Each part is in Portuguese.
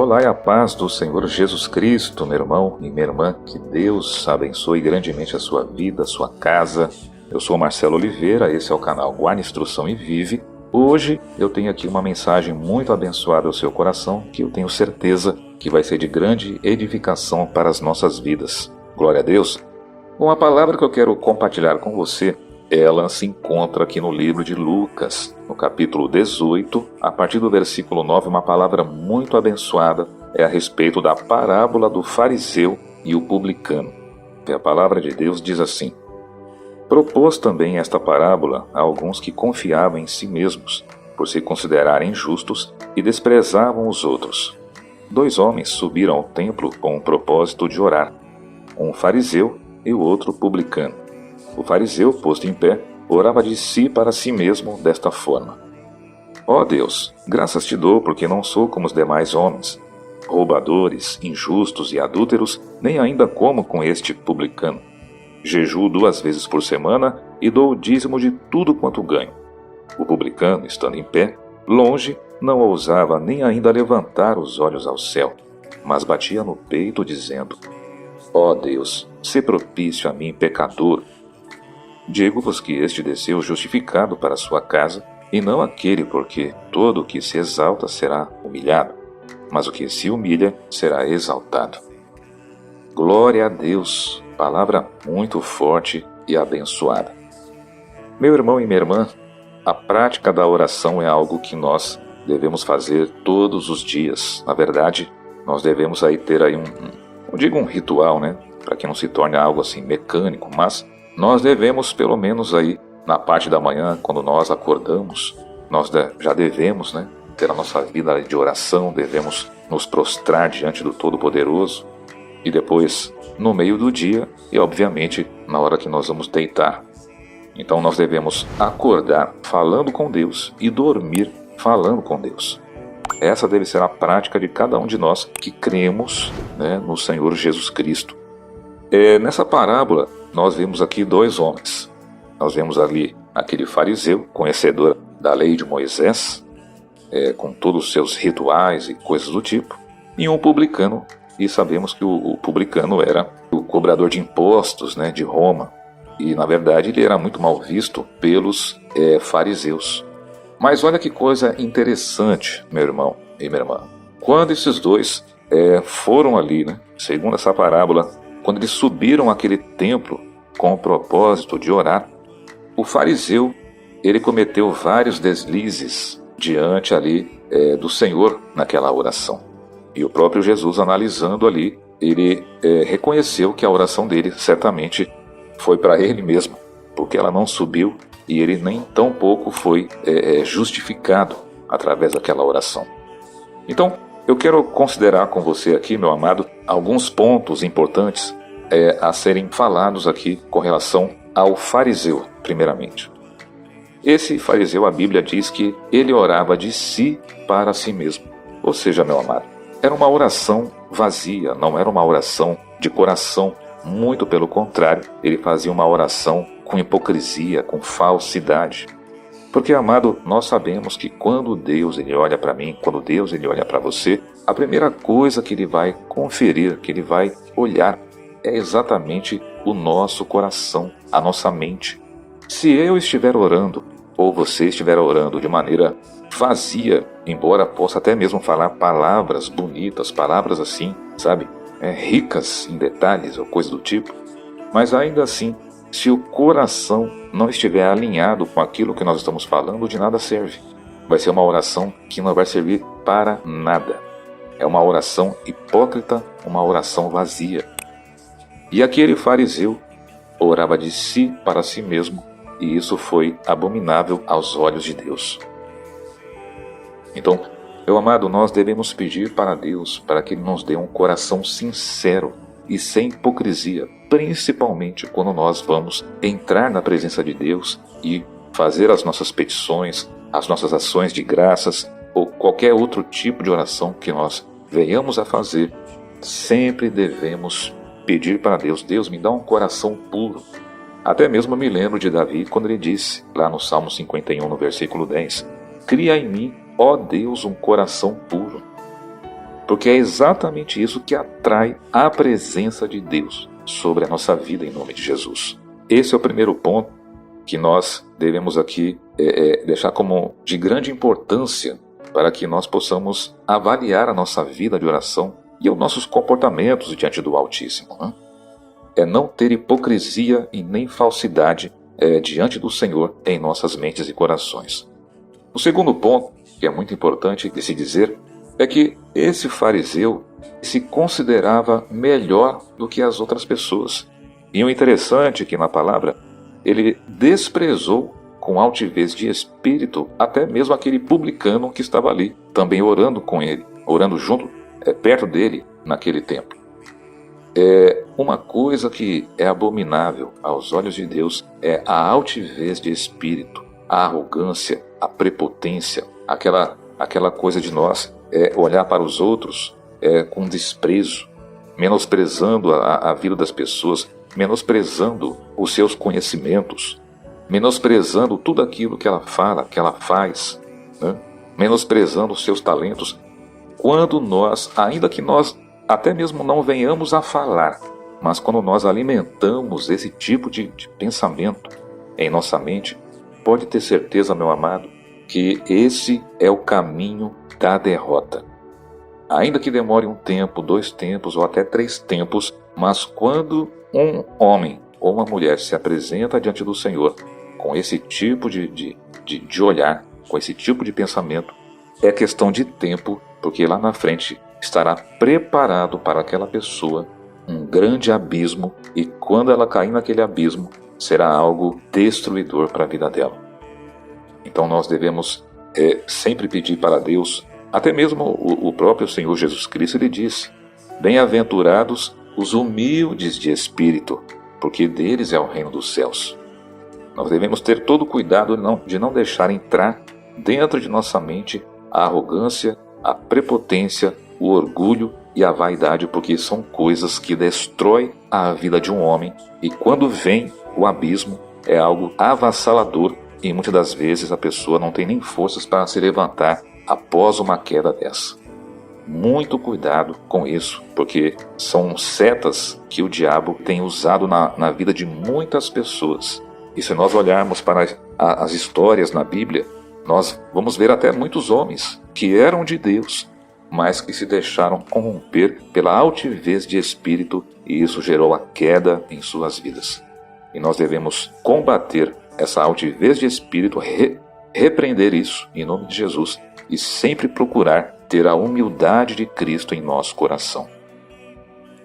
Olá e a paz do Senhor Jesus Cristo, meu irmão e minha irmã. Que Deus abençoe grandemente a sua vida, a sua casa. Eu sou Marcelo Oliveira, esse é o canal Guarda Instrução e Vive. Hoje eu tenho aqui uma mensagem muito abençoada ao seu coração, que eu tenho certeza que vai ser de grande edificação para as nossas vidas. Glória a Deus! Bom, a palavra que eu quero compartilhar com você, ela se encontra aqui no livro de Lucas, no capítulo 18, a partir do versículo 9, uma palavra muito abençoada, é a respeito da parábola do fariseu e o publicano. E a palavra de Deus diz assim: propôs também esta parábola a alguns que confiavam em si mesmos, por se considerarem justos e desprezavam os outros. 2 homens subiram ao templo com o propósito de orar, um fariseu e o outro publicano. O fariseu, posto em pé, orava de si para si mesmo desta forma: ó Deus, graças te dou porque não sou como os demais homens, roubadores, injustos e adúlteros, nem ainda como com este publicano. Jejuo 2 vezes por semana e dou o dízimo de tudo quanto ganho. O publicano, estando em pé, longe, não ousava nem ainda levantar os olhos ao céu, mas batia no peito dizendo: ó Deus, sê propício a mim, pecador. Digo-vos que este desceu justificado para sua casa, e não aquele, porque todo o que se exalta será humilhado, mas o que se humilha será exaltado. Glória a Deus! Palavra muito forte e abençoada. Meu irmão e minha irmã, a prática da oração é algo que nós devemos fazer todos os dias. Na verdade, nós devemos aí ter aí um ritual, né? Para que não se torne algo assim mecânico, mas nós devemos, pelo menos aí, na parte da manhã, quando nós acordamos, nós já devemos, né, ter a nossa vida de oração, devemos nos prostrar diante do Todo-Poderoso, e depois, no meio do dia, e obviamente, na hora que nós vamos deitar. Então nós devemos acordar falando com Deus e dormir falando com Deus. Essa deve ser a prática de cada um de nós que cremos, né, no Senhor Jesus Cristo. Nessa parábola, nós vemos aqui 2 homens. Nós vemos ali aquele fariseu, conhecedor da lei de Moisés, com todos os seus rituais e coisas do tipo, e um publicano, e sabemos que o publicano era o cobrador de impostos, né, de Roma, e na verdade ele era muito mal visto pelos fariseus. Mas olha que coisa interessante, meu irmão e minha irmã. Quando esses 2 foram ali, né, segundo essa parábola, quando eles subiram àquele templo com o propósito de orar, o fariseu, ele cometeu vários deslizes diante ali do Senhor naquela oração. E o próprio Jesus, analisando ali, ele reconheceu que a oração dele certamente foi para ele mesmo, porque ela não subiu e ele nem tão pouco foi justificado através daquela oração. Então, eu quero considerar com você aqui, meu amado, alguns pontos importantes a serem falados aqui com relação ao fariseu, primeiramente. Esse fariseu, a Bíblia diz que ele orava de si para si mesmo. Ou seja, meu amado, era uma oração vazia, não era uma oração de coração. Muito pelo contrário, ele fazia uma oração com hipocrisia, com falsidade. Porque, amado, nós sabemos que quando Deus ele olha para mim, quando Deus ele olha para você, a primeira coisa que ele vai conferir, que ele vai olhar, é exatamente o nosso coração, a nossa mente. Se eu estiver orando, ou você estiver orando de maneira vazia, embora possa até mesmo falar palavras bonitas, palavras assim, sabe, ricas em detalhes ou coisa do tipo, mas ainda assim, se o coração não estiver alinhado com aquilo que nós estamos falando, de nada serve. Vai ser uma oração que não vai servir para nada. É uma oração hipócrita, uma oração vazia. E aquele fariseu orava de si para si mesmo, e isso foi abominável aos olhos de Deus. Então, meu amado, nós devemos pedir para Deus para que Ele nos dê um coração sincero e sem hipocrisia, principalmente quando nós vamos entrar na presença de Deus e fazer as nossas petições, as nossas ações de graças ou qualquer outro tipo de oração que nós venhamos a fazer. Sempre devemos pedir para Deus: Deus, me dá um coração puro. Até mesmo eu me lembro de Davi quando ele disse, lá no Salmo 51, no versículo 10, cria em mim, ó Deus, um coração puro. porque é exatamente isso que atrai a presença de Deus sobre a nossa vida em nome de Jesus. Esse é o primeiro ponto que nós devemos aqui deixar como de grande importância para que nós possamos avaliar a nossa vida de oração e os nossos comportamentos diante do Altíssimo, né? É não ter hipocrisia e nem falsidade diante do Senhor em nossas mentes e corações. O segundo ponto, que é muito importante de se dizer, é que esse fariseu se considerava melhor do que as outras pessoas. E o interessante é que na palavra, ele desprezou com altivez de espírito até mesmo aquele publicano que estava ali, também orando com ele, orando junto, perto dele naquele tempo. Uma coisa que é abominável aos olhos de Deus é a altivez de espírito, a arrogância, a prepotência, aquela coisa de nós olhar para os outros com desprezo, menosprezando a vida das pessoas, menosprezando os seus conhecimentos, menosprezando tudo aquilo que ela fala, que ela faz, né? Menosprezando os seus talentos, quando nós, ainda que nós até mesmo não venhamos a falar, mas quando nós alimentamos esse tipo de pensamento em nossa mente, pode ter certeza, meu amado, que esse é o caminho da derrota. Ainda que demore um tempo, 2 tempos ou até 3 tempos, mas quando um homem ou uma mulher se apresenta diante do Senhor com esse tipo de olhar, com esse tipo de pensamento, é questão de tempo, porque lá na frente estará preparado para aquela pessoa um grande abismo, e quando ela cair naquele abismo, será algo destruidor para a vida dela. Então nós devemos sempre pedir para Deus, até mesmo o próprio Senhor Jesus Cristo, ele disse: bem-aventurados os humildes de espírito, porque deles é o reino dos céus. Nós devemos ter todo o cuidado de não deixar entrar dentro de nossa mente a arrogância, a prepotência, o orgulho e a vaidade, porque são coisas que destroem a vida de um homem, e quando vem o abismo é algo avassalador, e muitas das vezes a pessoa não tem nem forças para se levantar após uma queda dessa. Muito cuidado com isso, porque são setas que o diabo tem usado na vida de muitas pessoas. E se nós olharmos para as histórias na Bíblia, nós vamos ver até muitos homens que eram de Deus, mas que se deixaram corromper pela altivez de espírito, e isso gerou a queda em suas vidas. E nós devemos combater essa altivez de espírito, repreender isso em nome de Jesus, e sempre procurar ter a humildade de Cristo em nosso coração.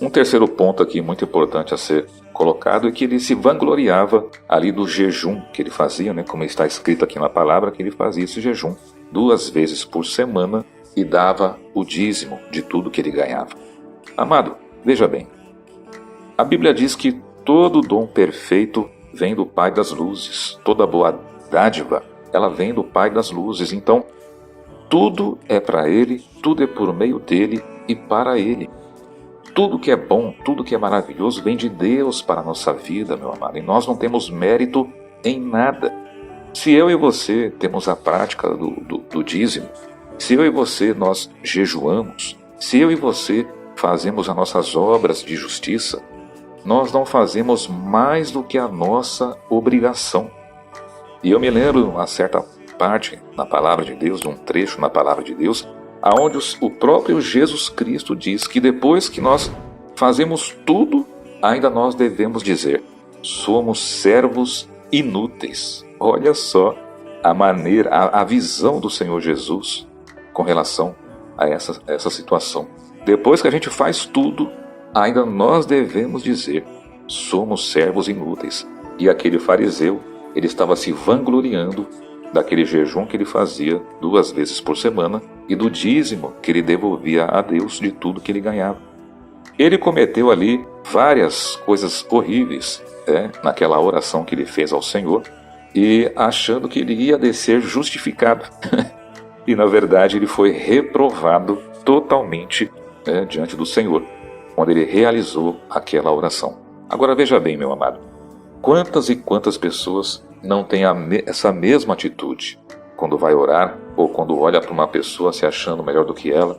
Um terceiro ponto aqui muito importante a ser colocado é que ele se vangloriava ali do jejum que ele fazia, né? Como está escrito aqui na palavra, que ele fazia esse jejum 2 vezes por semana e dava o dízimo de tudo que ele ganhava. Amado, veja bem, a Bíblia diz que todo dom perfeito vem do Pai das luzes, toda boa dádiva, ela vem do Pai das luzes. Então, tudo é para Ele, tudo é por meio dEle e para Ele. Tudo que é bom, tudo que é maravilhoso vem de Deus para a nossa vida, meu amado. E nós não temos mérito em nada. Se eu e você temos a prática do dízimo, se eu e você nós jejuamos, se eu e você fazemos as nossas obras de justiça, nós não fazemos mais do que a nossa obrigação. E eu me lembro uma certa parte na palavra de Deus, de um trecho na palavra de Deus, aonde o próprio Jesus Cristo diz que depois que nós fazemos tudo, ainda nós devemos dizer: somos servos inúteis. Olha só a maneira, a visão do Senhor Jesus com relação a essa situação. Depois que a gente faz tudo, ainda nós devemos dizer: somos servos inúteis. E aquele fariseu, ele estava se vangloriando daquele jejum que ele fazia 2 vezes por semana e do dízimo que ele devolvia a Deus de tudo que ele ganhava. Ele cometeu ali várias coisas horríveis naquela oração que ele fez ao Senhor, e achando que ele ia descer justificado. E na verdade ele foi reprovado totalmente diante do Senhor, quando ele realizou aquela oração. Agora veja bem, meu amado, quantas e quantas pessoas não têm essa mesma atitude quando vai orar ou quando olha para uma pessoa se achando melhor do que ela?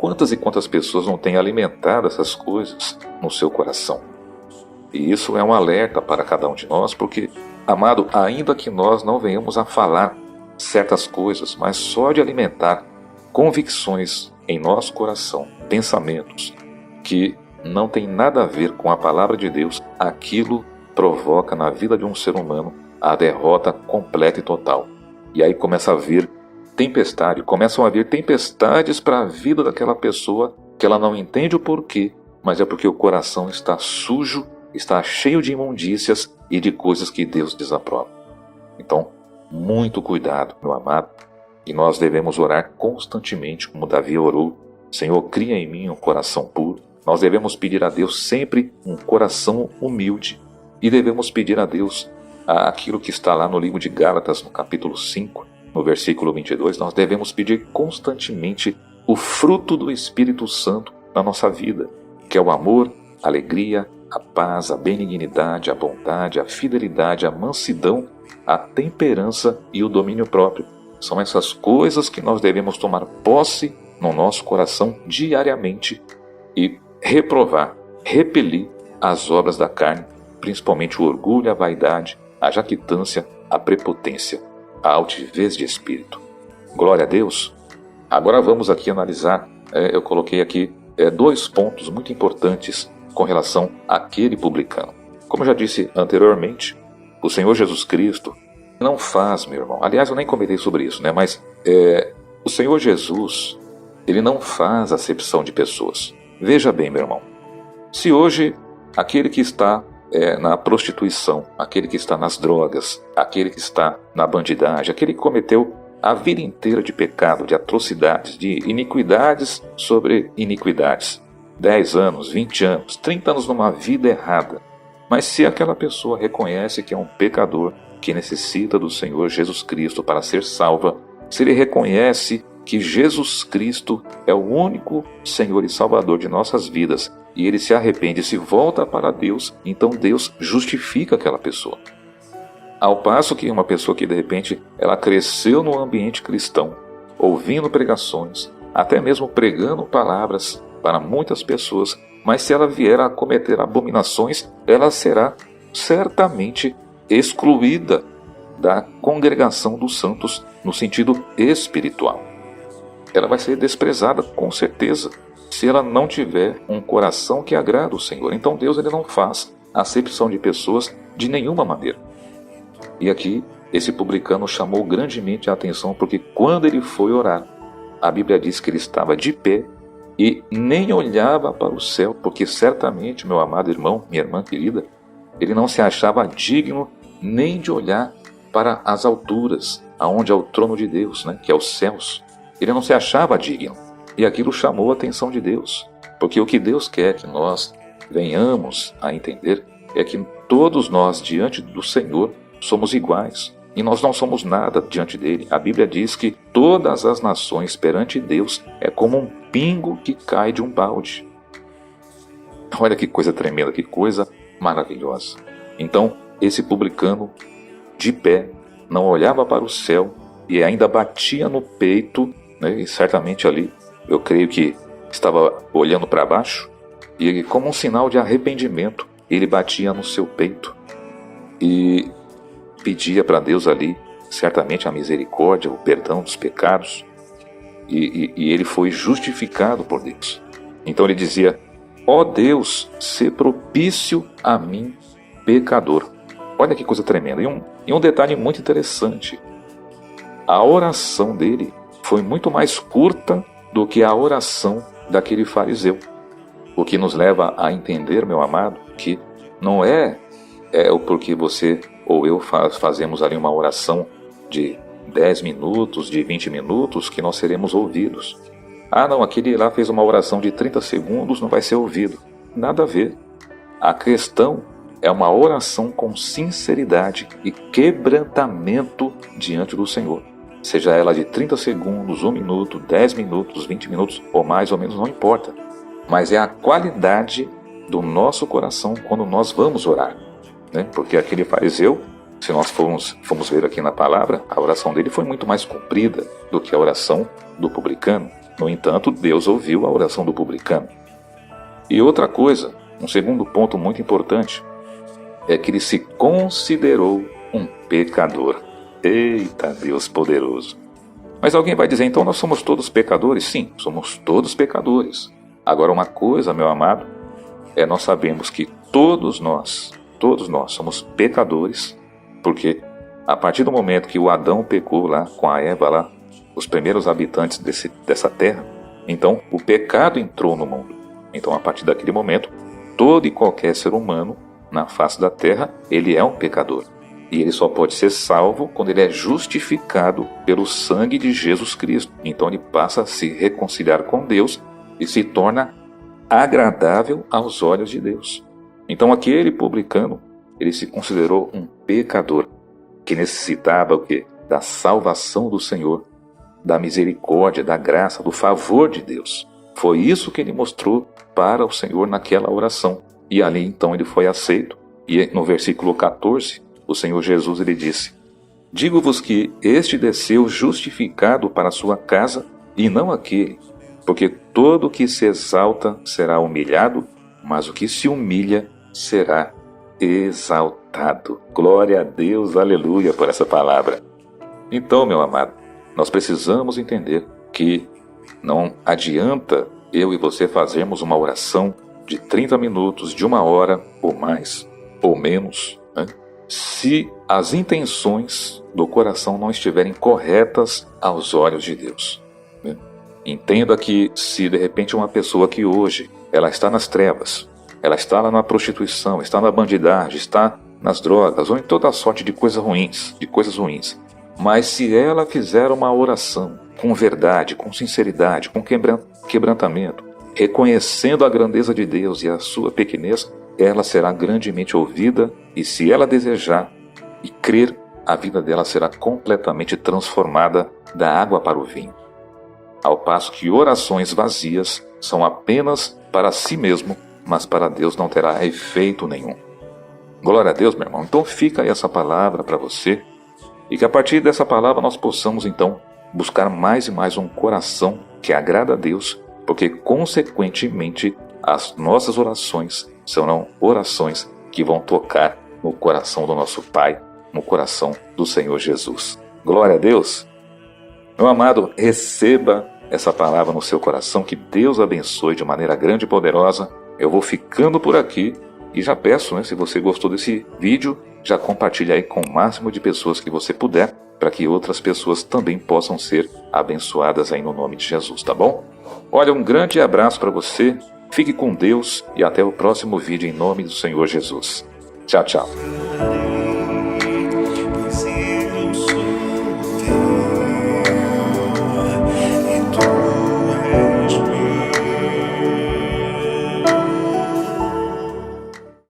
quantas e quantas pessoas não têm alimentado essas coisas no seu coração? E isso é um alerta para cada um de nós, porque, amado, ainda que nós não venhamos a falar certas coisas, mas só de alimentar convicções em nosso coração, pensamentos que não tem nada a ver com a palavra de Deus, aquilo provoca na vida de um ser humano a derrota completa e total. E aí começam a vir tempestades para a vida daquela pessoa que ela não entende o porquê, mas é porque o coração está sujo, está cheio de imundícias e de coisas que Deus desaprova. Então, muito cuidado, meu amado, e nós devemos orar constantemente, como Davi orou: Senhor, cria em mim um coração puro. Nós devemos pedir a Deus sempre um coração humilde, e devemos pedir a Deus aquilo que está lá no livro de Gálatas, no capítulo 5, no versículo 22, nós devemos pedir constantemente o fruto do Espírito Santo na nossa vida, que é o amor, a alegria, a paz, a benignidade, a bondade, a fidelidade, a mansidão, a temperança e o domínio próprio. São essas coisas que nós devemos tomar posse no nosso coração diariamente e reprovar, repelir as obras da carne, principalmente o orgulho, a vaidade, a jactância, a prepotência, a altivez de espírito. Glória a Deus! Agora vamos aqui analisar, eu coloquei aqui 2 pontos muito importantes com relação àquele publicano. Como eu já disse anteriormente, o Senhor Jesus Cristo não faz, meu irmão, aliás eu nem comentei sobre isso, mas o Senhor Jesus, ele não faz acepção de pessoas. Veja bem, meu irmão, se hoje aquele que está na prostituição, aquele que está nas drogas, aquele que está na bandidagem, aquele que cometeu a vida inteira de pecado, de atrocidades, de iniquidades sobre iniquidades, 10 anos, 20 anos, 30 anos numa vida errada, mas se aquela pessoa reconhece que é um pecador, que necessita do Senhor Jesus Cristo para ser salva, se ele reconhece que Jesus Cristo é o único Senhor e Salvador de nossas vidas, e ele se arrepende e se volta para Deus, então Deus justifica aquela pessoa. Ao passo que uma pessoa que de repente ela cresceu no ambiente cristão, ouvindo pregações, até mesmo pregando palavras para muitas pessoas, mas se ela vier a cometer abominações, ela será certamente excluída da congregação dos santos no sentido espiritual. Ela vai ser desprezada com certeza, se ela não tiver um coração que agrada o Senhor. Então Deus ele não faz acepção de pessoas de nenhuma maneira. E aqui esse publicano chamou grandemente a atenção, porque quando ele foi orar, a Bíblia diz que ele estava de pé e nem olhava para o céu, porque certamente, meu amado irmão, minha irmã querida, ele não se achava digno nem de olhar para as alturas, aonde é o trono de Deus, que é os céus. Ele não se achava digno. E aquilo chamou a atenção de Deus. Porque o que Deus quer que nós venhamos a entender é que todos nós, diante do Senhor, somos iguais. E nós não somos nada diante dele. A Bíblia diz que todas as nações perante Deus é como um pingo que cai de um balde. Olha que coisa tremenda, que coisa maravilhosa. Então, esse publicano, de pé, não olhava para o céu e ainda batia no peito, e certamente ali, eu creio que estava olhando para baixo, e como um sinal de arrependimento, ele batia no seu peito e pedia para Deus ali, certamente a misericórdia, o perdão dos pecados, e ele foi justificado por Deus. Então ele dizia: ó Deus, sê propício a mim, pecador. Olha que coisa tremenda. E um detalhe muito interessante: a oração dele foi muito mais curta do que a oração daquele fariseu. O que nos leva a entender, meu amado, que não é o porque você ou eu fazemos ali uma oração de 10 minutos, de 20 minutos, que nós seremos ouvidos. Ah, não, aquele lá fez uma oração de 30 segundos, não vai ser ouvido. Nada a ver. A questão é uma oração com sinceridade e quebrantamento diante do Senhor. Seja ela de 30 segundos, 1 minuto, 10 minutos, 20 minutos, ou mais ou menos, não importa. Mas é a qualidade do nosso coração quando nós vamos orar. Porque aquele fariseu, se nós formos ver aqui na palavra, a oração dele foi muito mais comprida do que a oração do publicano. No entanto, Deus ouviu a oração do publicano. E outra coisa, um segundo ponto muito importante, é que ele se considerou um pecador. Eita, Deus poderoso! Mas alguém vai dizer, então nós somos todos pecadores? Sim, somos todos pecadores. Agora uma coisa, meu amado, nós sabemos que todos nós somos pecadores, porque a partir do momento que o Adão pecou lá com a Eva lá, os primeiros habitantes dessa terra, então o pecado entrou no mundo. Então a partir daquele momento, todo e qualquer ser humano na face da terra, ele é um pecador. E ele só pode ser salvo quando ele é justificado pelo sangue de Jesus Cristo. Então ele passa a se reconciliar com Deus e se torna agradável aos olhos de Deus. Então aquele publicano, ele se considerou um pecador, que necessitava o quê? Da salvação do Senhor, da misericórdia, da graça, do favor de Deus. Foi isso que ele mostrou para o Senhor naquela oração. E ali então ele foi aceito. E no versículo 14, o Senhor Jesus ele disse: digo-vos que este desceu justificado para a sua casa, e não aquele, porque todo o que se exalta será humilhado, mas o que se humilha será exaltado. Glória a Deus, aleluia, por essa palavra. Então, meu amado, nós precisamos entender que não adianta eu e você fazermos uma oração de 30 minutos, de 1 hora, ou mais, ou menos, né? Se as intenções do coração não estiverem corretas aos olhos de Deus. Né? Entenda que se de repente uma pessoa que hoje ela está nas trevas, ela está lá na prostituição, está na bandidagem, está nas drogas, ou em toda sorte de coisas ruins, mas se ela fizer uma oração com verdade, com sinceridade, com quebrantamento, reconhecendo a grandeza de Deus e a sua pequenez, ela será grandemente ouvida, e se ela desejar e crer, a vida dela será completamente transformada da água para o vinho. Ao passo que orações vazias são apenas para si mesmo, mas para Deus não terá efeito nenhum. Glória a Deus, meu irmão. Então fica aí essa palavra para você, e que a partir dessa palavra nós possamos então buscar mais e mais um coração que agrada a Deus, porque consequentemente as nossas orações serão orações que vão tocar no coração do nosso Pai, no coração do Senhor Jesus. Glória a Deus! Meu amado, receba essa palavra no seu coração, que Deus abençoe de maneira grande e poderosa. Eu vou ficando por aqui e já peço, se você gostou desse vídeo, já compartilhe aí com o máximo de pessoas que você puder, para que outras pessoas também possam ser abençoadas aí no nome de Jesus, tá bom? Olha, um grande abraço para você. Fique com Deus e até o próximo vídeo em nome do Senhor Jesus. Tchau, tchau.